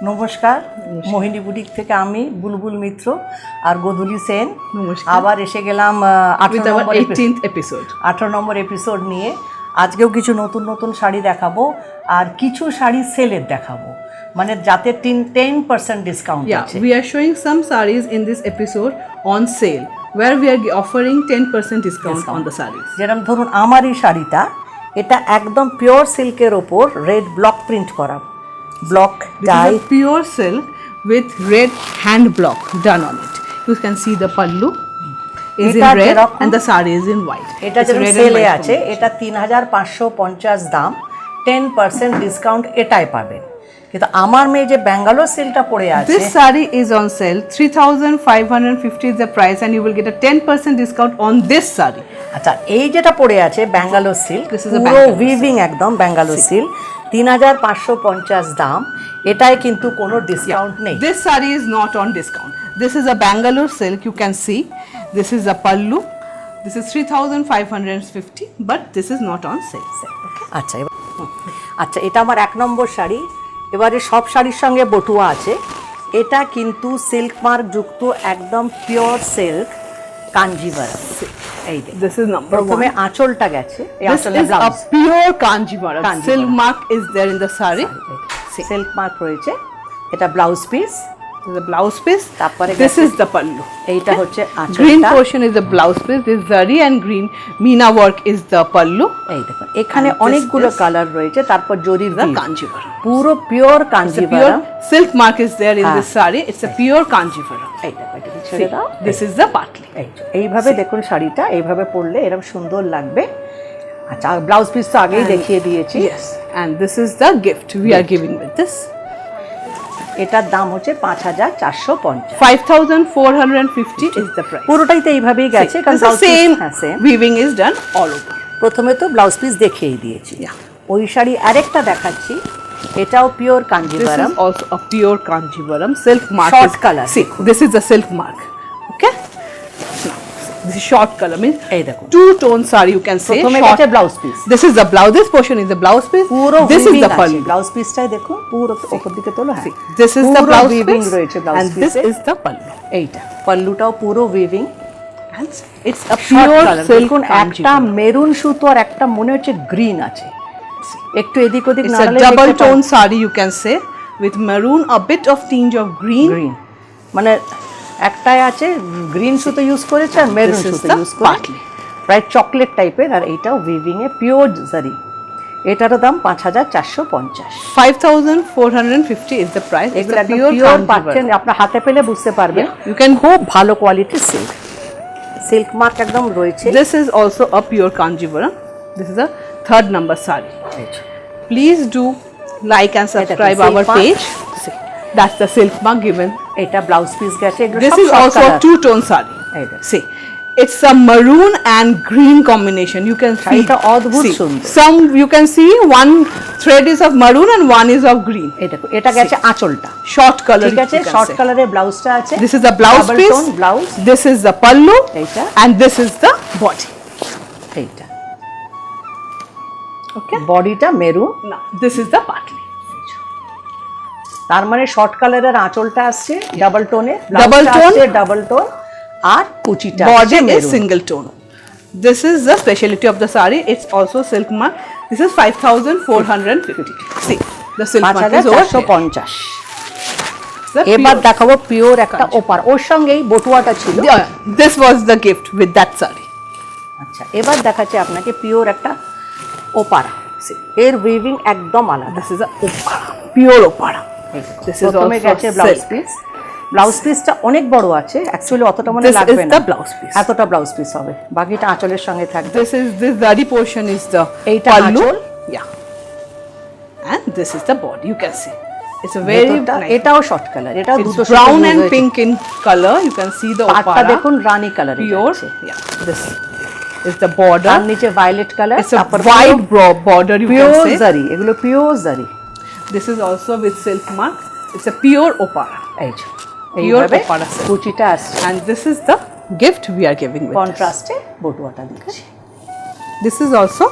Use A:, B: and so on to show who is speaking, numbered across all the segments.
A: নমস্কার, মোহিনী বুটিক থেকে আমি বুলবুল মিত্র আর গোধূলি সেন। আবার এসে গেলাম 18 নম্বর এপিসোড নিয়ে। আজকেও কিছু নতুন নতুন শাড়ি দেখাবো আর কিছু শাড়ি সেলের দেখাবো, মানে যাতে 10% ডিসকাউন্ট আছে।
B: We are showing some sarees in this episode on sale where we are offering 10% discount on the sarees.
A: যেরকম ধরুন আমার এই শাড়িটা, এটা একদম পিওর সিল্কের ওপর রেড ব্লক প্রিন্ট করা, block dye,
B: pure silk with red hand block done on it. You can see the pallu is in red and the saree is in white.
A: এটা যেরকম সেলে আছে, এটা 3550 দাম, 10% ডিসকাউন্ট এটাই পাবেন। কিন্তু আমার মেয়ে যে ব্যাঙ্গালোর সেলটা পড়ে আছে,
B: this saree is on sale 3550 is the price and you will get a 10% discount on this saree.
A: আচ্ছা, এই যেটা পড়ে আছে ব্যাঙ্গালোর সিল্ক, পুরো উইভিং একদম ব্যাঙ্গালোর সিল্ক, 3550 দাম, এটাই কিন্তু কোনো ডিসকাউন্ট নেই।
B: This saree is not on discount. This is a Bangalore silk, you can see. This is a pallu. This is 3550, but this is not on sale.
A: আচ্ছা, আচ্ছা, এটা আমার 1 নম্বর শাড়ি। এবারে সব শাড়ির সঙ্গে বটুয়া আছে। এটা কিন্তু সিল্ক মার্ক যুক্ত একদম পিওর সিল্ক কাঞ্জিভারাম। এই দেখুন,
B: this is number one.
A: প্রথমে আঁচলটা গেছে, এই
B: This
A: আঁচলের
B: is a
A: blouse,
B: pure Kanjivaram. Silk mark is there in the saree.
A: Silk mark রয়েছে। এটা blouse piece,
B: The blouse piece.
A: তারপরে
B: This is the pallu.
A: এইটা হচ্ছে আঁচলটা।
B: Green portion is the blouse piece. This zari and green meena work is the pallu.
A: এই দেখুন, এখানে অনেকগুলো কালার রয়েছে, তারপর জরির
B: The
A: weave।
B: Kanjivaram.
A: পুরো pure
B: It's a pure
A: Kanjivaram.
B: silk mark is there in this saree. It's a pure Kanjivaram.
A: এইটা এটা ছেড়ে দাও।
B: This is the patli.
A: এইভাবে দেখুন শাড়িটা, এইভাবে পরলে এরকম সুন্দর লাগবে। আচ্ছা, ব্লাউজ পিস তো আগেই দেখিয়ে দিয়েছি।
B: Yes, and this is the gift we are giving with this.
A: এটার দাম হচ্ছে 5450।
B: 5450 is the price.
A: পুরোটাই তো এইভাবেই গেছে, কারণ
B: This is same
A: same.
B: weaving is done all over.
A: প্রথমে তো ব্লাউজ পিস দেখিয়ে দিয়েছি। ওই শাড়ি আরেকটা দেখাচ্ছি, এটাও pure
B: This
A: Kanjivaram,
B: is also a pure Kanjivaram silk mark.
A: Short color.
B: See, this is the silk mark. Okay. Now, this is short color means
A: এই দেখুন,
B: two-tone saree. You can say
A: প্রথমে
B: short.
A: গেছে blouse piece,
B: This is the blouse. This portion is the blouse piece.
A: পুরো
B: This is the
A: pallu।
B: pallu.
A: Blouse পিসটাই দেখুন, পুরো উপর দিকে তোলো। হ্যাঁ,
B: This is the
A: পুরো
B: blouse
A: weaving
B: piece
A: রয়েছে ব্লাউজ
B: and this
A: পিসে।
B: is the pallu.
A: এইটা পাল্লুটাও পুরো weaving,
B: And it's a
A: pure
B: pure
A: silk.
B: silk
A: একটা মেরুন সুতো আর একটা মনে হচ্ছে গ্রিন আছে, একটু এদিক ওদিক
B: It's a
A: নাড়ালে
B: double
A: দেখতে
B: tone saree, you can say, with maroon, a bit of tinge of green.
A: Green, মানে একটাই আছে গ্রিন সুতো ইউজ করেছে আর মেরুন
B: This is
A: সুতো
B: the
A: ইউজ করে,
B: patli.
A: প্রায় চকলেট টাইপের। আর এইটাও উইভিং এ পিওর জারি, এটারও দাম 5450।
B: 5450 is the price. It's
A: এগুলো
B: a
A: একদম
B: pure
A: পিওর
B: Kanjivaram.
A: পাচ্ছেন, আপনার হাতে পেলে বুঝতে পারবেন।
B: You can
A: খুব ভালো কোয়ালিটির সিল্ক, সিল্ক মার্ক একদম রয়েছে।
B: This is also a pure Kanjivaram. This is a 3rd number saree. Please do like and subscribe
A: silk
B: our
A: mark.
B: page. That's the silk mark given.
A: এটা blouse piece গেছে। এগুলো
B: This
A: সব
B: is
A: short
B: also a
A: color।
B: two-tone saree.
A: এই দেখুন,
B: See, it's a maroon and green combination. You can see.
A: এটা অদ্ভুত
B: See,
A: সুন্দর।
B: some you can see one thread is of maroon and one is of green.
A: এই দেখুন, এটা গেছে আঁচলটা,
B: Short color.
A: ঠিক আছে,
B: you can
A: শর্ট
B: say.
A: কালারের ব্লাউজটা আছে।
B: This is the blouse
A: Double
B: piece.
A: tone blouse।
B: This is the pallu.
A: এইটা,
B: And this is the body.
A: এইটা
B: Okay.
A: বডিটা maroon,
B: Now this is the patli.
A: তার মানে শর্ট কালারের আঁচলটা আসছে ডাবল টোনে,
B: Double tone।
A: ডাবল টোন, আর কুচিটা
B: Body is
A: maroon.
B: single tone. This is the speciality of the saree. It's also silk mark. This is 5450. See, the silk mark is over here.
A: 5450।
B: The
A: এবার
B: pure-
A: দেখাবো pure একটা ওপার, ওর সঙ্গেই বটুয়াটা ছিল।
B: Yeah, this was the gift with that saree.
A: আচ্ছা, এবার দেখাচ্ছি আপনাকে পিওর একটা ওপারা। এর উইভিং একদম আলাদা।
B: This is a opara, pure opara. This is
A: প্রথমে
B: also
A: গেছে ব্লাউজ
B: silk.
A: পিস, ব্লাউজ পিসটা অনেক বড় আছে, অ্যাকচুয়ালি অতটা মনে
B: This
A: লাগবে
B: is
A: না,
B: the blouse piece.
A: এতটা ব্লাউজ পিস হবে, বাকিটা আঁচলের সঙ্গে থাকবে।
B: This zari portion is the
A: এইটা
B: pallu.
A: আঁচল।
B: Yeah. And this is the body. You can see. It's a very
A: ভেতরটা
B: nice.
A: এটাও শর্ট কালার, এটাও
B: It's
A: দুটো
B: brown and pink in color. You can see the
A: পাটটা
B: opara.
A: দেখুন রানী colour,
B: Pure. Yeah. This is the border.
A: তার নিচে violet colour,
B: It's a wide border. You
A: pure
B: can say.
A: জারি, এগুলো পিওর জারি।
B: This is also with silk mark. It's a pure opara.
A: এই যে
B: Pure
A: এইভাবে
B: opara silk.
A: কুচিটা আসছে,
B: And this is the gift we are giving with this.
A: কন্ট্রাস্টে বটুয়াটা দিচ্ছি।
B: This is also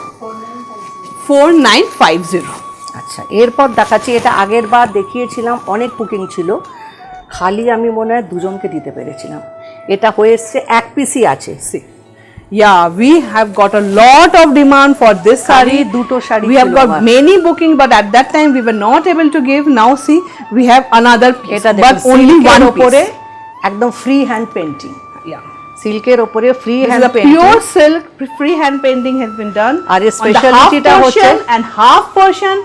B: 4950.
A: আচ্ছা, আচ্ছা, এরপর দেখাচ্ছি, এটা আগের বার দেখিয়েছিলাম, অনেক বুকিং ছিল, খালি আমি মনে হয় দুজনকে দিতে পেরেছিলাম। এটা হয়ে এসছে, এক পিসই আছে।
B: See, yeah, we have got a lot of demand for this
A: sari,
B: saree.
A: দুটো শাড়ি
B: We have
A: ছিল
B: got
A: আমার।
B: many booking, but at that time we were not able to give. Now see, we have another piece,
A: এটা
B: but
A: দেখুন,
B: only
A: সিল্কের
B: one
A: ওপরে
B: piece.
A: একদম free hand painting,
B: Yeah.
A: সিল্কের ওপরে free
B: This is
A: hand
B: a
A: painting.
B: pure silk, free hand painting has been done.
A: আর এর
B: on the
A: speciality
B: half
A: টা হচ্ছে-
B: portion and half portion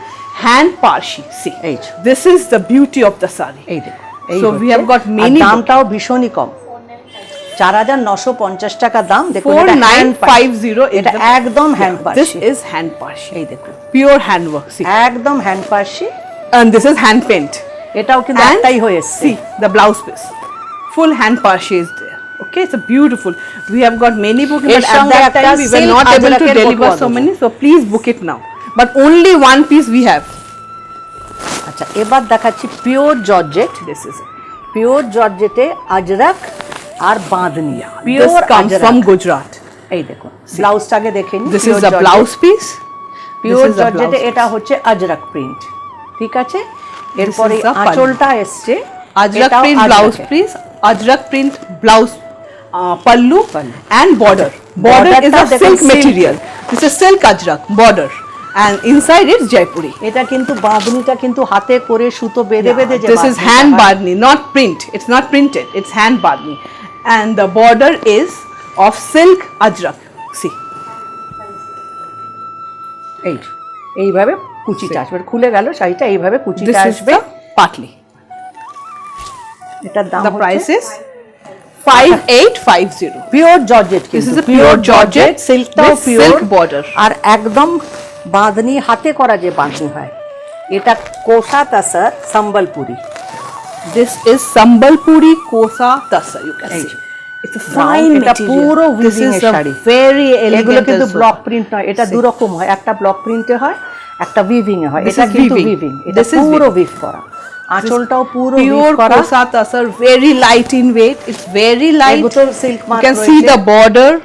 B: hand parshi. See,
A: এই যে,
B: this is the beauty of the saree.
A: এই দেখুন, এই
B: So we
A: হচ্ছে।
B: have got
A: R
B: many
A: দামটাও ভীষণই কম, 4950 টাকা দাম। দেখুন, এটা hand পার্সি।
B: 4950 is
A: এটা
B: the-
A: একদম hand
B: Yeah, this
A: Parsi.
B: is hand parshi.
A: এই দেখুন,
B: Pure handwork. See,
A: একদম hand Parsi.
B: and this is hand paint.
A: এটাও কিন্তু
B: And
A: একটাই হয়ে এসছে।
B: see the blouse piece, full hand parshi is there. Okay, it's a beautiful. We have got many booking,
A: এর
B: but at
A: সঙ্গে
B: that
A: একটা
B: time we were
A: silk
B: not able to
A: ajraker
B: deliver
A: বটুয়া
B: so
A: দেবো।
B: many. So please book it now. But only one piece we have.
A: আচ্ছা, এবার দেখাচ্ছি pure georgette.
B: This is it.
A: Pure জর্জেটে আজরাক আর bandhani.
B: This
A: pure
B: comes from Gujarat.
A: এই দেখুন, ব্লাউজটাকে দেখে নিন।
B: This is the blouse piece.
A: Pure
B: This is the
A: জর্জেটে
B: blouse
A: এটা হচ্ছে আজরাক প্রিন্ট, ঠিক আছে। এরপরে
B: is the pallu.
A: আঁচলটা এসছে
B: Ajrak
A: এটাও
B: print blouse
A: আজরাকের।
B: piece. Ajrak print blouse. Pallu
A: Pallu.
B: and border. Border is
A: Borderটা
B: a
A: দেখুন
B: silk
A: silk।
B: material. This is silk ajrak border, and inside it's Jaipuri.
A: এটা কিন্তু বাঁধনিটা কিন্তু হাতে করে সুতো বেঁধে বেঁধে যে
B: This is
A: বাঁধনিটা
B: hand
A: হয়।
B: badni, not print. It's not printed. It's hand badni, and the border is of silk ajrak. See,
A: এইভাবে কুচিটা আসবে, খুলে গেল শাড়িটা, এইভাবে কুচিটা
B: this is
A: আসবে।
B: the partly.
A: এটার দাম
B: The price is 5850.
A: Pure georgette.
B: This is a pure georgette
A: সিল্কটাও
B: with
A: pure,
B: silk border.
A: আর একদম বাঁধনি হাতে করা যে বাঁধনি হয়, এটা কোষা তাসার Sambalpuri.
B: This is Sambalpuri Kosa Tassa. You can
A: Hey.
B: see. It's a
A: Brown,
B: fine
A: এটা
B: material.
A: পুরো
B: This
A: weaving
B: is
A: এর
B: a
A: sari.
B: very
A: এগুলো
B: elegant.
A: কিন্তু
B: also.
A: ব্লক প্রিন্ট নয়, এটা দু রকম হয়, একটা ব্লক প্রিন্টে হয়, একটা উইভিং এ হয়।
B: This
A: এটা
B: is
A: কিন্তু
B: weaving.
A: উইভিং, এটা
B: This is
A: পুরো
B: weaving.
A: উইভ করা। আঁচলটাও পুরো
B: Pure
A: উইভ করা।
B: Kosa Tassa, very light in weight. It's very light.
A: এগুলো silk
B: You
A: mark
B: can see the border.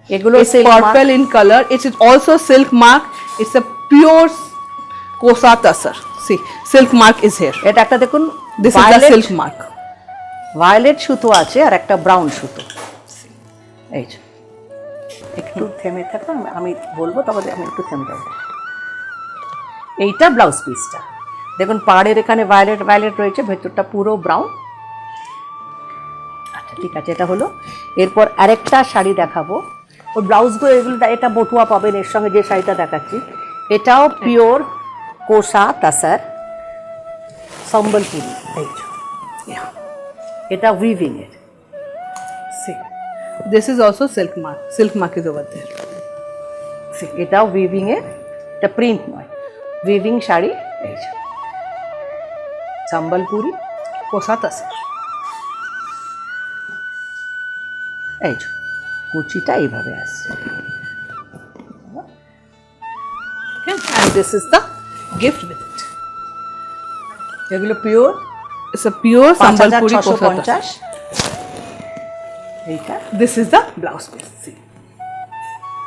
A: এগুলো
B: It's
A: silk mark.
B: purple in color. It is also silk mark. It's a pure Kosa Tassa. See, silk mark is here.
A: এটা একটা দেখুন,
B: This is the silk mark.
A: Violet সুতো আছে আর একটা brown সুতো। এই যে, একটু থেমে থাকুন, আমি বলবো, তবে আমি একটু থেমে যাবো। এইটা ব্লাউজ পিসটা দেখুন, পাড়ের এখানে ভায়োলেট ভায়োলেট রয়েছে, ভেতরটা পুরো ব্রাউন। আচ্ছা, ঠিক আছে, এটা হলো। এরপর আরেকটা শাড়ি দেখাবো, ওই ব্লাউজগুলো এগুলো, এটা বটুয়া পাবেন এর সঙ্গে যে শাড়িটা দেখাচ্ছি। এটাও পিওর কোষা তাসার সম্বলপুরি। এই যে,
B: Yeah.
A: এটা উইভিং এর।
B: See, this is also silk mark. Silk mark is over there.
A: এটাও উইভিং এর, এটা প্রিন্ট নয়, উইভিং শাড়ি। এই যে সম্বলপুরি
B: Kosa Tassa.
A: এই যে কুচিটা এইভাবে আসছে।
B: Okay. And this is the gift with it.
A: এগুলো pure
B: It's a pure Sambalpuri Kosa Tassa.
A: 5650। এইটা
B: This is the blouse piece. See,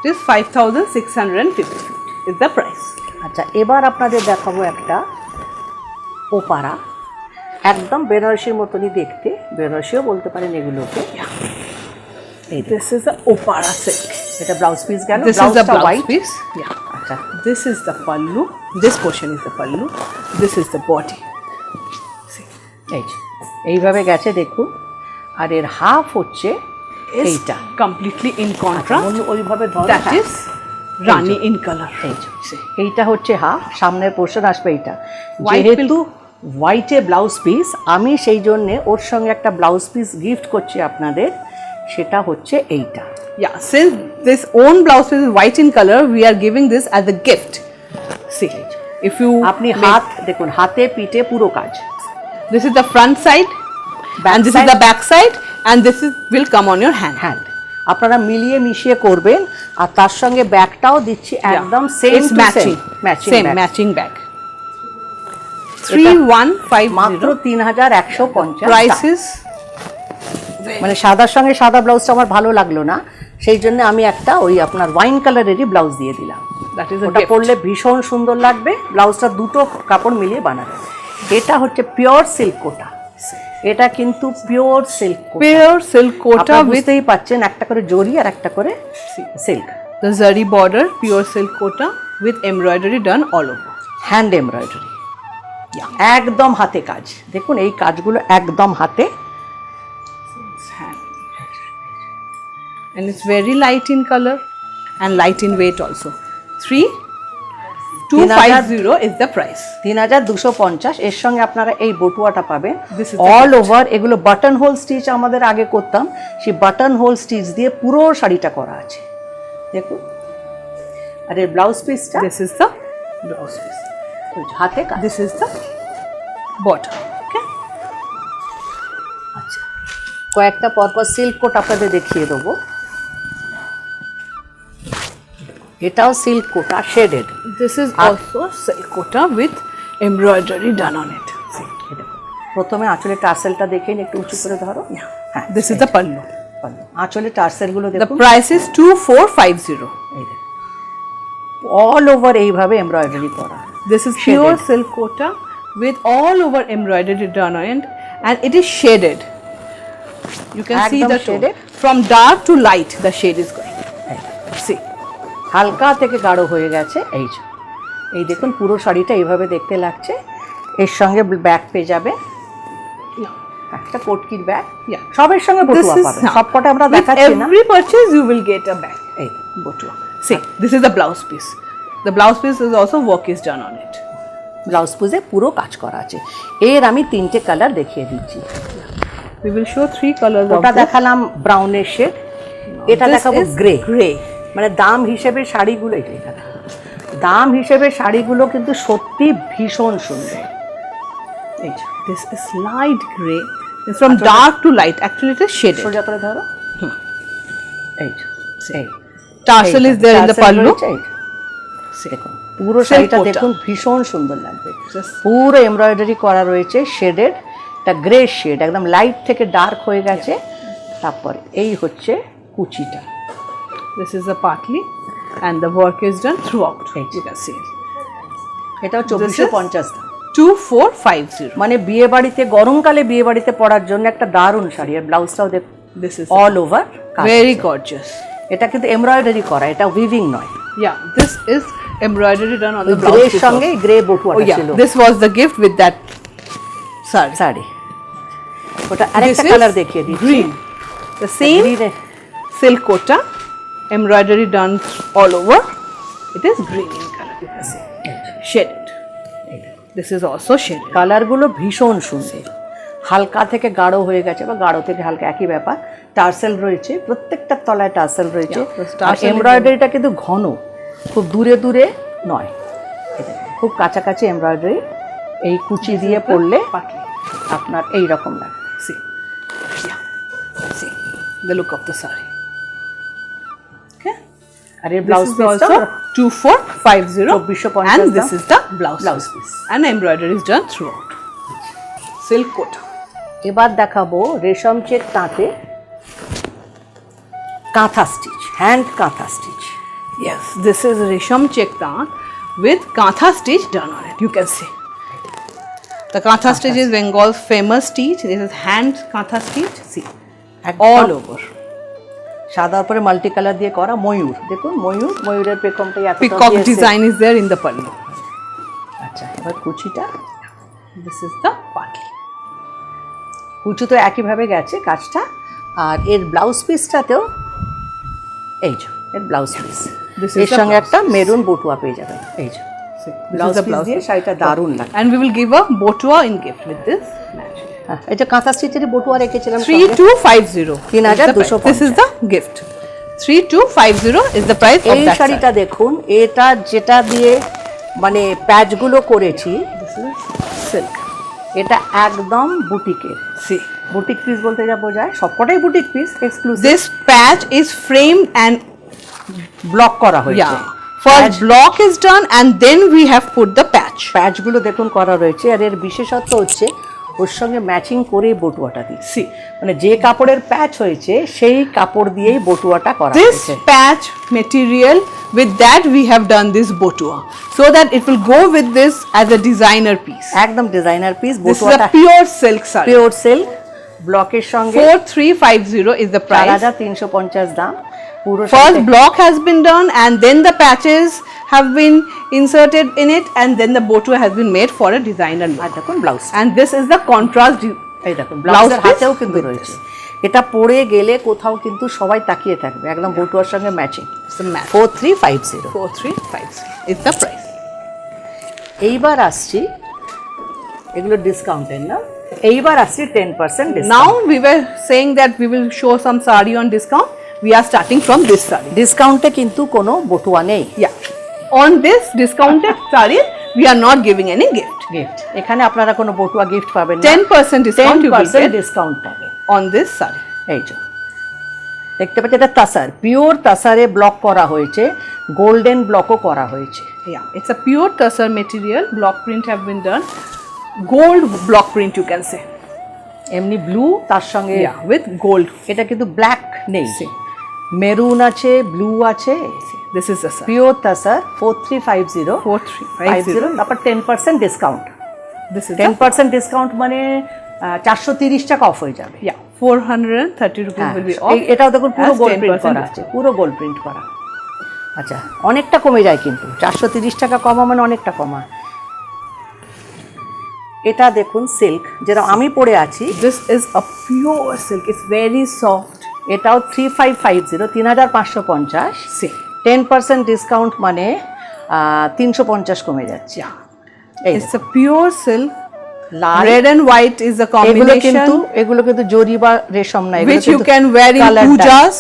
B: it is 5650 is the price.
A: আচ্ছা, এবার আপনাদের দেখাবো একটা ওপারা, একদম বেনারসির মতনই দেখতে, বেনারসিও বলতে পারেন এগুলোকে।
B: This is the Opara silk.
A: এটা ব্লাউজ পিস গেল,
B: This is the
A: ব্লাউজটা
B: blouse
A: হোয়াইট।
B: piece. Yeah.
A: আচ্ছা,
B: This is the pallu. This portion is the pallu. This is the body. See,
A: এই যে এইভাবে গেছে দেখুন, আর এর হাফ হচ্ছে
B: is
A: এইটা।
B: completely in contrast.
A: ওইভাবে
B: That is Rani in color.
A: এই যে, এইটা হচ্ছে হাফ, সামনের পোর্শন আসবে এইটা।
B: White
A: যেহেতু হোয়াইটে ব্লাউজ পিস, আমি সেই জন্যে ওর সঙ্গে একটা ব্লাউজ পিস গিফট করছি আপনাদের, সেটা হচ্ছে এইটা।
B: Yeah, since this own blouse piece is white in color, we are giving this as a gift. See, if you
A: আপনি হাত দেখুন, হাতে পিঠে পুরো কাজ।
B: this is the front side, and this is
A: side.
B: the back side, and this is will come on your hand.
A: হ্যাঁ, আপনারা মিলিয়ে মিশিয়ে করবেন, আর তার সঙ্গে ব্যাগটাও দিচ্ছি একদম same
B: It's matching,
A: matching
B: same matching bag. 3150.
A: মাত্র 3150।
B: Price is
A: মানে সাদার সঙ্গে সাদা ব্লাউজটা আমার ভালো লাগলো না, সেই জন্য আমি একটা ওই আপনার ওয়াইন কালারেরই ব্লাউজ দিয়ে দিলাম।
B: That is a
A: ওটা
B: gift.
A: পরলে ভীষণ সুন্দর লাগবে, ব্লাউজটা দুটো কাপড় মিলিয়ে বানাবে। এটা হচ্ছে পিওর সিল্ক কোটা, এটা কিন্তু পিওর সিল্ক কোটা,
B: Pure silk quota
A: আপনারা
B: with
A: বুঝতেই পাচ্ছেন, একটা করে জরি আর একটা করে silk,
B: the zari border, pure silk quota with embroidery done all over.
A: Hand embroidery, একদম হাতে কাজ। দেখুন এই কাজগুলো একদম হাতে,
B: It's hand. And it's very light in color and light in weight also. 3250 is the price.
A: 3250। এর সঙ্গে আপনারা এই বটুয়াটা পাবেন
B: This is the
A: all over. এগুলো বাটন হোল স্টিচ আমাদের আগে করতাম, সেই বাটন হোল স্টিচ দিয়ে পুরো শাড়িটা করা আছে দেখুন। আর এর ব্লাউজ পিসটা
B: This is the blouse piece.
A: হাতে কাজ।
B: This is the bottom. Okay.
A: আচ্ছা, কয়েকটা পরপর সিল্ক কোট আপনাদের দেখিয়ে দেবো। এটাও silk Kota shaded.
B: This is also silk quota with embroidery done on it. See.
A: প্রথমে আঁচলে টার্সেলটা দেখে নিন, একটু উঁচু করে ধরো। হ্যাঁ,
B: This is the pallu.
A: আঁচলে টার্সেলগুলো
B: The
A: দেখুন,
B: price is 2450.
A: অল ওভার এইভাবে এমব্রয়ডারি করা।
B: This is pure silk quota with all over embroidery done on it, and it is shaded. You can see
A: Ekdom
B: the tone.
A: shaded.
B: From dark to light the shade is going. See.
A: হালকা থেকে গাঢ় হয়ে গেছে। এই যে এই দেখুন পুরো শাড়িটা এইভাবে দেখতে লাগছে। এর সঙ্গে ব্যাগ পেয়ে যাবে, একটা কোটকির ব্যাগ,
B: Yeah.
A: সবের সঙ্গে
B: This
A: বটুয়া
B: is
A: পাবে।
B: now,
A: সবকটা আমরা
B: with
A: দেখাচ্ছি না।
B: every purchase you will get a bag.
A: এই বটুয়া,
B: See, this is the blouse piece. The blouse piece is also work is done on it.
A: Blouse পুজে পুরো কাজ করা আছে। এর আমি তিনটে কালার দেখিয়ে দিচ্ছি।
B: We will show 3 colors of
A: ওটা
B: this.
A: দেখালাম ব্রাউনের শেড, এটা
B: This
A: দেখাবো
B: is
A: গ্রে।
B: grey.
A: মানে দাম হিসেবে শাড়িগুলো, এটা দেখো। দাম হিসেবে শাড়িগুলো কিন্তু সত্যি ভীষণ সুন্দর। এই যে
B: This is light grey. It's from dark to light. Actually, it is shaded.
A: সোজা করে ধরো। এই যে এই
B: Tarsal is there in the
A: tassel
B: pallu.
A: রয়েছে, এই যে। দেখুন পুরো শাড়িটা
B: কোটা।
A: দেখুন ভীষণ সুন্দর লাগবে,
B: Just-
A: পুরো এমব্রয়ডারি করা রয়েছে শেডেড, একটা গ্রে শেড, একদম লাইট থেকে ডার্ক হয়ে গেছে। তারপর এই হচ্ছে কুচিটা,
B: This is the partly, and the work is done throughout. You can see.
A: এটাও 2450 দাম।
B: 2450.
A: মানে বিয়ে বাড়িতে, গরমকালে বিয়ে বাড়িতে পরার জন্য একটা দারুণ শাড়ি। আর ব্লাউজটাও দেখ
B: This is
A: all over,
B: very gorgeous.
A: এটা কিন্তু এমব্রয়ডারি করা, এটা উইভিং নয়।
B: Yeah, this is embroidery done on the
A: গ্রের
B: blouse piece
A: সঙ্গে
B: also.
A: গ্রে
B: Oh
A: বটুয়াটা
B: yeah,
A: ছিল
B: this was the gift with that saree.
A: Sari. ওটা আরেকটা
B: This is
A: কালার দেখিয়ে দিচ্ছি।
B: green. The same
A: Green-এ-
B: silk quota, embroidery done all over. It is green in color. You can see. Shaded. This is also shaded.
A: কালারগুলো ভীষণ সুন্দর, হালকা থেকে গাঢ় হয়ে গেছে বা গাঢ় থেকে হালকা একই ব্যাপার। টার্সেল রয়েছে, প্রত্যেকটার তলায় টার্সেল রয়েছে।
B: Yeah, the
A: R
B: tarsal is
A: এমব্রয়ডারিটা কিন্তু ঘন, খুব দূরে দূরে নয়, এই দেখুন, খুব কাছাকাছি এমব্রয়ডারি। এই কুচি দিয়ে পরলে
B: Partly.
A: আপনার এই রকম লাগে।
B: See. Yeah. See the look of the saree. Okay.
A: আর এর
B: This
A: blouse
B: is also 2450.
A: 2450
B: And this
A: দাম।
B: is the blouse
A: Blouse
B: piece.
A: piece.
B: And embroidery is done throughout. Silk quota.
A: এবার দেখাবো রেশম চেক তাঁতে কাঁথা স্টিচ, হ্যান্ড কাঁথা stitch.
B: Yes, this is Resham Chektan with Kantha stitch done on it. You can see. The Kantha stitch is Bengal's famous stitch. This is hand Kantha stitch. See, all over.
A: সাদার উপরে multi colour দিয়ে করা ময়ূর, দেখুন ময়ূর, ময়ূরের পেখমটাই এত
B: Peacock design is there in the pallu.
A: আচ্ছা, এবার কুচিটা,
B: This is the partly.
A: কুচি তো একইভাবে গেছে কাজটা। আর এর ব্লাউজ পিসটাতেও এই যে এর ব্লাউজ পিস,
B: This is
A: এর
B: the
A: সঙ্গে
B: blouse
A: একটা মেরুন বটুয়া পেয়ে যাবেন। এই যে
B: See, this
A: blouse
B: is the
A: piece
B: blouse.
A: দিয়ে শাড়িটা দারুণ লাগে।
B: And we will give a botua in gift with this match.
A: হ্যাঁ, এই যে কাঁথা স্টিচেরই বটুয়া রেখেছিলাম সঙ্গে।
B: 3250.
A: 3250.
B: This is the gift. 3250 is the price of
A: এই
B: that
A: শাড়িটা
B: saree.
A: দেখুন, এটা যেটা দিয়ে মানে প্যাচগুলো করেছি,
B: This is silk.
A: এটা একদম বুটিকের।
B: See.
A: বুটিক পিস বলতে যা বোঝায়, সবকটাই boutique piece, exclusive.
B: This patch is framed and
A: block করা হয়েছে।
B: yeah, first block is done and then we have put the patch.
A: প্যাচগুলো দেখুন করা রয়েছে। আর এর বিশেষত্ব হচ্ছে ওর সঙ্গে ম্যাচিং করে বটুয়াটা দিই।
B: See,
A: মানে যে কাপড়ের প্যাচ হয়েছে সেই কাপড় দিয়েই বটুয়াটা করা
B: this
A: হয়েছে।
B: patch material, with that we have done this botua, so that it will go with this as a designer piece.
A: একদম designer piece.
B: This is
A: বটুয়াটা
B: a pure silk saree.
A: Pure silk, ব্লকের সঙ্গে
B: 4350 is the price.
A: 4350 দাম। পুরো
B: First block has been done, and then the patches have been inserted in it, and then the botua has been made for a designer
A: আর
B: look.
A: দেখুন blouse,
B: And this is the contrast.
A: এই দেখুন ব্লাউজের
B: piece
A: হাতেও কিন্তু
B: with
A: রয়েছে। এটা পরে গেলে কোথাও কিন্তু সবাই তাকিয়ে থাকবে, একদম বটুয়ার সঙ্গে matching.
B: It's a match.
A: 4350।
B: 4350 is the price.
A: এইবার আসছি, এগুলো ডিসকাউন্টের না, এইবার আসছি 10% discount.
B: Now we were saying that we will show some saree on discount. We are starting from this saree.
A: ডিসকাউন্টে কিন্তু কোনো বটুয়া নেই।
B: Yeah. On this discounted saree, we are not giving any gift.
A: Gift এখানে আপনারা কোনো বটুয়া gift পাবেন না।
B: 10% discount you will
A: 10%
B: get
A: discount পাবেন
B: on this saree.
A: এই যে দেখতে পাচ্ছেন, এটা তাসার, পিওর তাসারে ব্লক করা হয়েছে, গোল্ডেন ব্লকও করা হয়েছে।
B: Yeah, it's a pure tussar material. Block print have been done. Gold block print you can say.
A: এমনি ব্লু, তার সঙ্গে
B: Yeah, with gold.
A: এটা কিন্তু ব্ল্যাক নেই, মেরুন আছে, ব্লু আছে।
B: This is the saree.
A: Pure tasar 4350
B: 4350.
A: তারপর 10% ডিসকাউন্ট।
B: This is
A: 10% ডিসকাউন্ট মানে 430 টাকা অফ হয়ে যাবে।
B: yeah, 430 rupees will be off.
A: এটাও দেখুন পুরো
B: as
A: গোল্ড প্রিন্ট
B: 10%
A: করা আছে, পুরো গোল্ড প্রিন্ট করা। আচ্ছা, অনেকটা কমে যায় কিন্তু 430 টাকা কমা মানে অনেকটা কমা। এটা দেখুন সিল্ক, যেটা আমি পরে আছি,
B: This is a pure silk. It's very soft.
A: এটাও 3550 3550।
B: See.
A: 10% ডিসকাউন্ট মানে 350 কমে যাচ্ছে।
B: Yeah.
A: এই
B: It's a pure silk.
A: Lal,
B: Red and white is the
A: এগুলো
B: combination
A: কিন্তু জরি বা রেশম না, এগুলো
B: which you
A: কিন্তু
B: can wear in
A: colored dye।
B: pujas.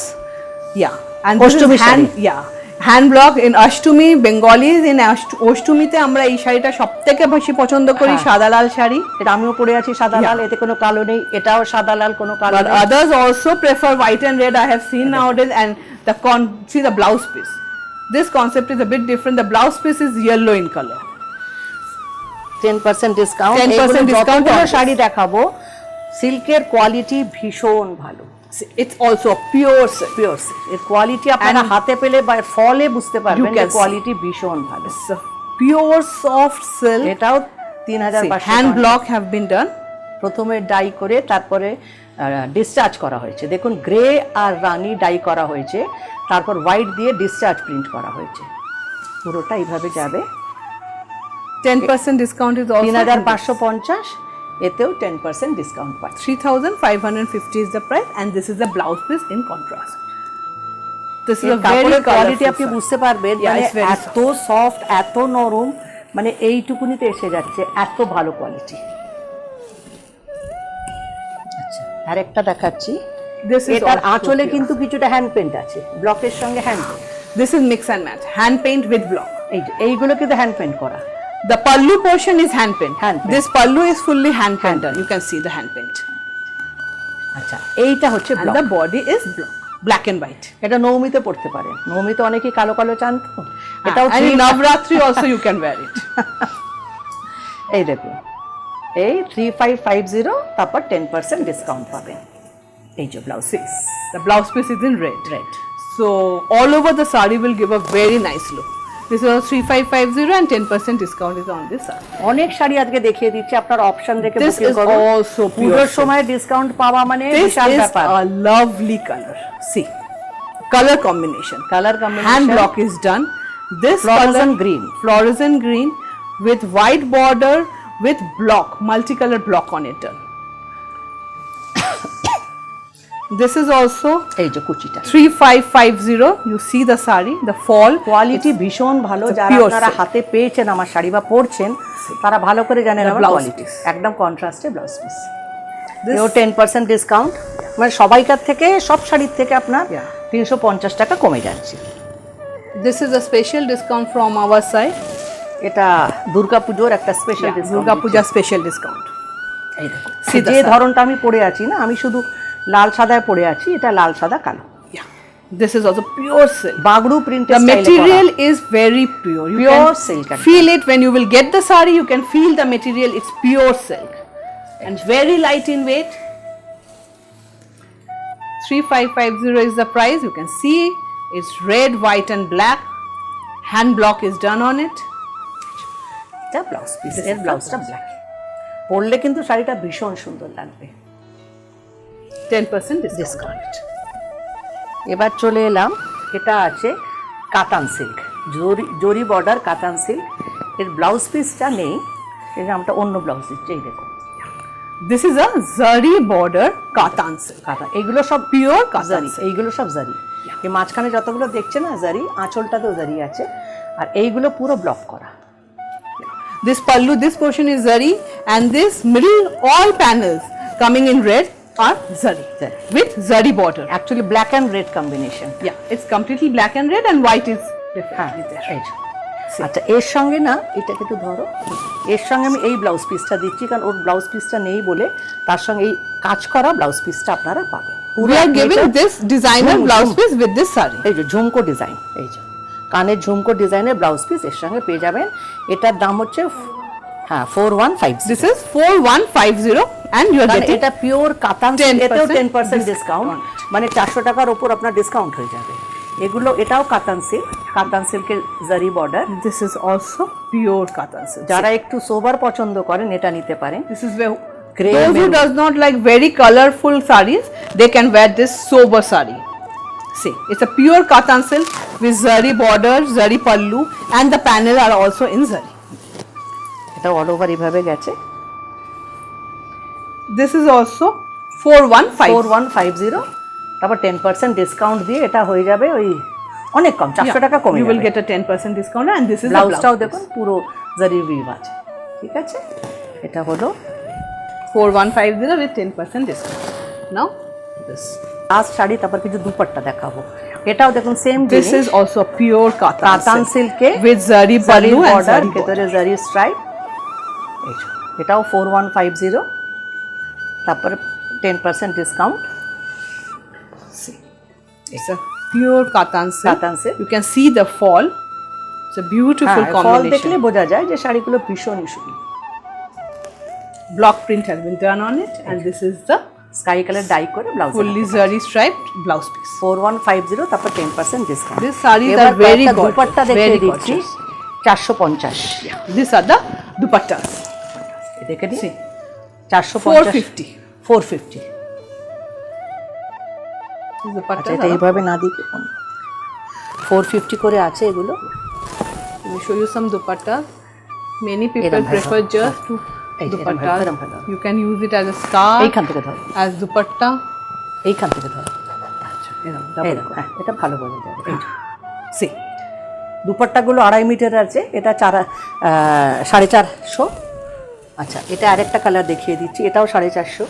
B: Yeah. And this
A: Ashtumi
B: is hand,
A: shari.
B: yeah. Hand block in Ashtumi, Bengalis in Ashtumite আমরা এই শাড়িটা সবথেকে বেশি পছন্দ করি,
A: হ্যাঁ।
B: সাদা লাল শাড়ি।
A: এটা আমিও পরে আছি সাদা লাল, এতে কোনো কালো নেই। এটাও সাদা লাল, কোনো কালো
B: But
A: নেই।
B: others also prefer white and red. I have seen nowadays, and see the blouse piece. This concept is a bit different. The blouse piece is yellow in color.
A: 10% discount.
B: 10% discount
A: যতগুলো
B: on this.
A: Sari দেখাবো, সিল্কের quality ভীষণ ভালো।
B: See, it's also a pure silk.
A: Pure silk, এর quality আপনারা
B: And-
A: হাতে পেলে বা ফলে বুঝতে পারবেন
B: You
A: যে
B: can see.
A: কোয়ালিটি ভীষণ ভালো।
B: It's a pure soft silk.
A: এটাও
B: See,
A: 3500
B: hand block have been done.
A: প্রথমে ডাই করে তারপরে ডিসচার্জ করা হয়েছে। দেখুন গ্রে আর রানি ডাই করা হয়েছে, তারপর হোয়াইট দিয়ে ডিসচার্জ প্রিন্ট করা হয়েছে। পুরোটা এইভাবে যাবে।
B: 10% discount is also
A: 3550, এতেও 10% ডিসকাউন্ট পাচ্ছে।
B: 3550 is the price, and this is the blouse piece in contrast. This is
A: এর
B: a very
A: কাপড়ের কোয়ালিটি
B: colorful
A: আপনি
B: saree.
A: বুঝতে পারবেন,
B: Yeah,
A: মানে
B: it's very
A: এত সফট, এত নরম, মানে এইটুকুনিতে এসে যাচ্ছে, এত ভালো কোয়ালিটি। আচ্ছা, আরেকটা দেখাচ্ছি।
B: This is
A: এটার
B: also
A: আঁচলে
B: pure.
A: কিন্তু কিছুটা হ্যান্ড পেন্ট আছে, ব্লকের সঙ্গে hand paint.
B: This is mix and match. Hand paint with block.
A: এইগুলো কিন্তু হ্যান্ড পেন্ট করা।
B: The pallu portion is hand paint.
A: Hand paint.
B: This pallu is fully hand paint done. You can see the hand paint.
A: আচ্ছা, এইটা হচ্ছে
B: And
A: block.
B: the body is black and white.
A: এটা নৌমিতে পড়তে পারেন, নৌমিতে অনেকেই কালো কালো চান তো, এটাও
B: And in
A: ঠিক।
B: Navratri also you can wear it.
A: এই দেখুন, এই 3550, তারপর 10% ডিসকাউন্ট পাবেন। এই যে blouse piece,
B: The blouse piece is in red.
A: Red.
B: So all over the saree will give a very nice look. This is 3550 and 10% discount is on this saree.
A: অনেক শাড়ি আজকে দেখিয়ে দিচ্ছি, আপনার অপশন দেখে
B: This
A: বুকিং
B: is
A: করুন।
B: also pure
A: পুজোর
B: silk.
A: সময় discount পাওয়া মানে
B: This
A: বিশাল
B: is
A: ব্যাপার।
B: a lovely color. See, color combination.
A: Colour combination,
B: Hand block is done. This
A: Fluorescent
B: color,
A: green.
B: fluorescent green with white border with block, multicolor block on it done. This is also
A: এই যে কুচিটা
B: 3550. You see the saree, the fall
A: quality ভীষণ ভালো।
B: it's a
A: যারা
B: pure
A: আপনারা
B: silk.
A: হাতে পেয়েছেন আমার শাড়ি বা পরছেন, তারা ভালো করে জানেন
B: The
A: আমার
B: blouse
A: কোয়ালিটি।
B: piece.
A: একদম কন্ট্রাস্টে ব্লাউজ পিস।
B: This-
A: এও 10% ডিসকাউন্ট, মানে সবাইকার থেকে, সব শাড়ির থেকে আপনার
B: Yeah.
A: 350 টাকা কমে যাচ্ছে।
B: This is a special discount from our side.
A: এটা দুর্গাপুজোর একটা special
B: Yeah,
A: discount.
B: Durga Puja special discount.
A: এই দেখুন,
B: See the
A: যে
B: saree.
A: ধরনটা আমি পরে আছি না, আমি শুধু লাল সাদায় পরে আছি, এটা লাল সাদা কালো।
B: Yeah, this is also pure silk.
A: বাগড়ু প্রিন্টের
B: The material is very pure. You
A: Pure
B: can
A: silk.
B: feel it when you will get the saree. You can feel the material. It's pure silk. and very light in weight. 3550 is the price. You can see it's red, white and black. Hand block is done on it.
A: এটা blouse piece, এর ব্লাউজটা black. পরলে কিন্তু শাড়িটা ভীষণ সুন্দর লাগবে।
B: 10%
A: discount. এবার চলে এলাম, এটা আছে কাতান সিল্ক, জরি বর্ডার কাতান সিল্ক। এর ব্লাউজ পিসটা নেই, এই যে আমরা অন্য ব্লাউজ দিচ্ছি, এই দেখো।
B: This is a zari border katan silk.
A: কাতান, এইগুলো সব
B: Pure katan
A: জারি,
B: silk.
A: এইগুলো সব জারি। এই মাঝখানে যতগুলো দেখছে না জারি, আঁচলটাতেও জারি আছে, আর এইগুলো পুরো ব্লক করা।
B: This pallu, this portion is zari, and this middle all panels coming in red are zari with zari border.
A: Actually black and red combination.
B: Yeah, it's completely black and red, and white is
A: হ্যাঁ,
B: definitely there.
A: এই যে। আচ্ছা, এর সঙ্গে না, এটাকে একটু ধরো, এর সঙ্গে আমি এই ব্লাউজ পিসটা দিচ্ছি, কারণ ওর ব্লাউজ পিসটা নেই বলে তার সঙ্গে এই কাজ করা ব্লাউজ পিসটা আপনারা পাবেন।
B: We are giving this designer blouse piece with this sari.
A: এই যে ঝুমকো ডিজাইন, এই যে কানের ঝুমকো ডিজাইনের ব্লাউজ পিস এর সঙ্গে পেয়ে যাবেন। এটার দাম হচ্ছে 4150।
B: This is 4150, and you are getting
A: এটা পিওর কাতান সিল্ক, এতেও 10%
B: discount
A: ডিসকাউন্ট, মানে 400 টাকার উপর আপনার ডিসকাউন্ট হয়ে যাবে। এগুলো, এটাও কাতান সিল্ক, কাতান সিল্কের জারি border.
B: This is also pure katan silk.
A: যারা একটু সোবার পছন্দ করেন এটা নিতে পারেন।
B: This is where
A: Grey
B: those who
A: maroon.
B: does not like very colorful sarees, they can wear this sober saree. See, it's a pure katan silk with zari border, zari pallu, and the panel are also in zari.
A: এটা all over এভাবে গেছে।
B: This is also 4150.
A: 4150, তারপর 10% discount দিয়ে এটা হয়ে যাবে ওই অনেক কম, 400 টাকা কমে
B: You will
A: যাবে।
B: get a 10% discount, and this is the
A: ব্লাউজটাও
B: blouse.
A: দেখুন পুরো জারি উইভ আছে, ঠিক আছে। এটা হলো
B: 4150 with 10% discount. Now this.
A: Last sari, তারপর কিছু দুপাট্টা দেখাবো। এটাও দেখুন same
B: This is also a pure katan
A: কাতান
B: silk
A: সিল্কে
B: with zari pallu and
A: border,
B: zari border.
A: ভেতরে জারি স্ট্রাইপ। এই যে, এটাও 4150, তারপর 10% discount.
B: See, it's a pure katan silk.
A: কাতান silk.
B: You can see the fall. It's a beautiful
A: ফল দেখলে
B: combination.
A: বোঝা যায় যে শাড়িগুলো ভীষণই সুন্দর।
B: Block print has been done on it, and this is the
A: sky colour dye করে blouse,
B: fully zari striped blouse piece.
A: 4150, তারপর 10% ডিসকাউন্ট।
B: These sarees
A: এবার
B: are very
A: কয়েকটা দুপাট্টা
B: gorgeous,
A: দেখিয়ে
B: very
A: দিচ্ছি,
B: gorgeous.
A: 450।
B: These are the dupattas.
A: দেখে নিন,
B: See,
A: 450, 450।
B: These dupattas
A: আচ্ছা, এটা
B: are-
A: এইভাবে না দিই, 450 করে আছে এগুলো।
B: Let me show you some dupattas. Many people
A: এরম ভাবে
B: prefer
A: ধরো।
B: just to
A: এই যে, এরম ভাবে,
B: dupattas.
A: এরম ভাবে ধরো।
B: You can use it as a scarf,
A: এইখান থেকে ধরো,
B: as dupatta.
A: এইখান থেকে ধরো।
B: এরম,
A: এই
B: double
A: দেখো,
B: করে।
A: হ্যাঁ, এটা ভালো বোঝা যাবে। এই যে,
B: See,
A: দুপাট্টাগুলো 2.5 মিটার আছে, এটা 450। আচ্ছা, এটা আরেকটা কালার দেখিয়ে দিচ্ছি, এটাও 450।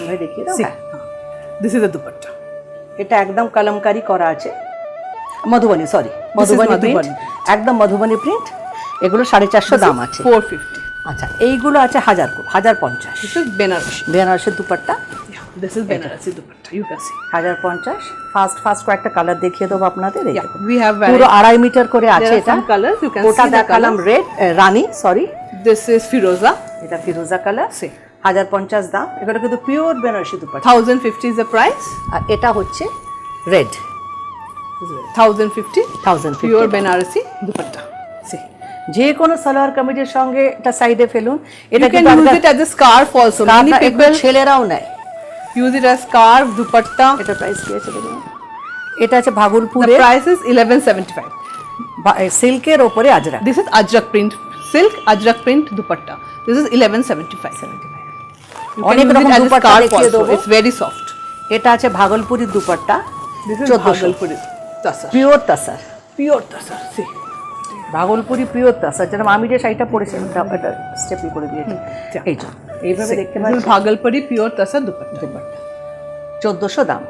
A: ভাই দেখিয়ে দাও।
B: see.
A: হ্যাঁ,
B: This is a dupatta.
A: এটা একদম কলমকারি করা আছে, মধুবনী, সরি মধুবনী প্রিন্ট,
B: মধুবনী।
A: একদম মধুবনী প্রিন্ট। এগুলো 450 দাম আছে।
B: 450.
A: আচ্ছা, এইগুলো আছে 1050।
B: This is Benarashi.
A: বেনারসের dupatta
B: Yeah, this is Benarasi dupatta. You can see.
A: 1050। First কয়েকটা কালার দেখিয়ে দেবো আপনাদের। এই
B: Yeah,
A: দেখুন,
B: we have
A: পুরো
B: variety.
A: 2.5 মিটার করে আছে
B: There are
A: এটা।
B: some colors. You can
A: ওটা
B: see the
A: দেখালাম
B: colors.
A: Red, Rani, sorry,
B: This is Firoza.
A: এটা ফিরোজা কালার।
B: See.
A: 1050 দাম। এগুলো কিন্তু pure Banarasi dupatta.
B: 1050 is the price.
A: আর এটা হচ্ছে red,
B: 1050.
A: 1050।
B: Pure Benarasi dupatta. See.
A: যে কোনো সালোয়ার কামিজের সঙ্গে এটা সাইডে ফেলুন। এটা
B: You can
A: কিন্তু
B: use it as a scarf also. Many people
A: ছেলেরাও নেয়।
B: use it as scarf, dupatta.
A: এটা প্রাইস কি আছে দেখুন। এটা আছে
B: The
A: ভাগলপুরে,
B: price is 1175.
A: সিল্কের ওপরে আজরা।
B: This is Ajrak print silk, Ajrak print dupatta. This is 1175. You can
A: অনেক
B: use
A: রকম
B: it as a
A: dupatta
B: scarf
A: দেখিয়ে
B: also.
A: দেবো।
B: It's very soft.
A: এটা আছে Bhagalpuri dupatta,
B: This is
A: 1400।
B: Bhagalpuri tasar.
A: Pure tasar,
B: Pure tasar. See.
A: Bhagalpuri pure tasar, যেরকম আমি যে শাড়িটা পরেছিলাম এটা স্টেপি করে দিয়েছি।
B: yeah.
A: এই যে এইভাবে দেখতে
B: This is
A: পাচ্ছেন,
B: Bhagalpuri pure tasar dupatta.
A: Dupatta 1400 দাম।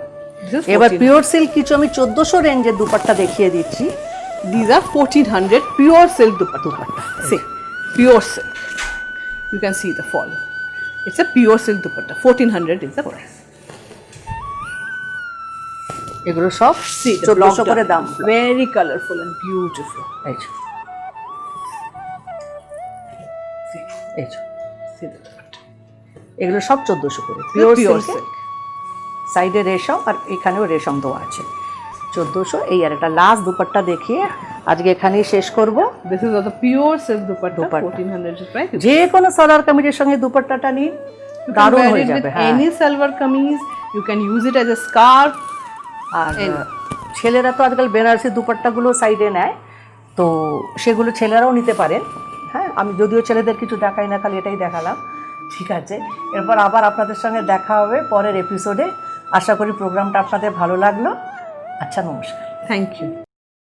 B: This is
A: এবার
B: 1400.
A: পিওর সিল্ক কিছু আমি 1400 রেঞ্জের দুপাট্টা দেখিয়ে দিচ্ছি।
B: These are 1400 pure silk dupatta. See, pure silk. You can see the fall. It's a pure silk dupatta. 1400 is the price.
A: এগুলো সব
B: See, the
A: 1400
B: block
A: করে
B: done.
A: দাম।
B: Very colorful and beautiful.
A: এই যে,
B: See.
A: এই যে,
B: See the dupatta.
A: এগুলো সব 1400 করে
B: Pure
A: পিওর
B: silk.
A: সিল্ক, সাইডে রেশম আর এখানেও রেশম দেওয়া আছে। 1400। এই আর একটা লাস্ট দুপাট্টা দেখিয়ে আজকে এখানেই শেষ করব।
B: This is also pure silk dupatta.
A: Dupatta.
B: 1400 is price.
A: যে কোনো সালোয়ার কামিজের সঙ্গে দুপাট্টাটা নিন,
B: You can
A: দারুণ
B: wear
A: হয়ে
B: it
A: যাবে।
B: with
A: হ্যাঁ,
B: any salwar kameez. You can use it as a scarf.
A: আর ছেলেরা তো আজকাল বেনারসি দুপাট্টাগুলো সাইডে নেয়, তো সেগুলো ছেলেরাও নিতে পারেন। হ্যাঁ, আমি যদিও ছেলেদের কিছু দেখাই না, খালি এটাই দেখালাম। ঠিক আছে, এরপর আবার আপনাদের সঙ্গে দেখা হবে পরের এপিসোডে। আশা করি প্রোগ্রামটা আপনাদের ভালো লাগলো। আচ্ছা, নমস্কার।
B: Thank you.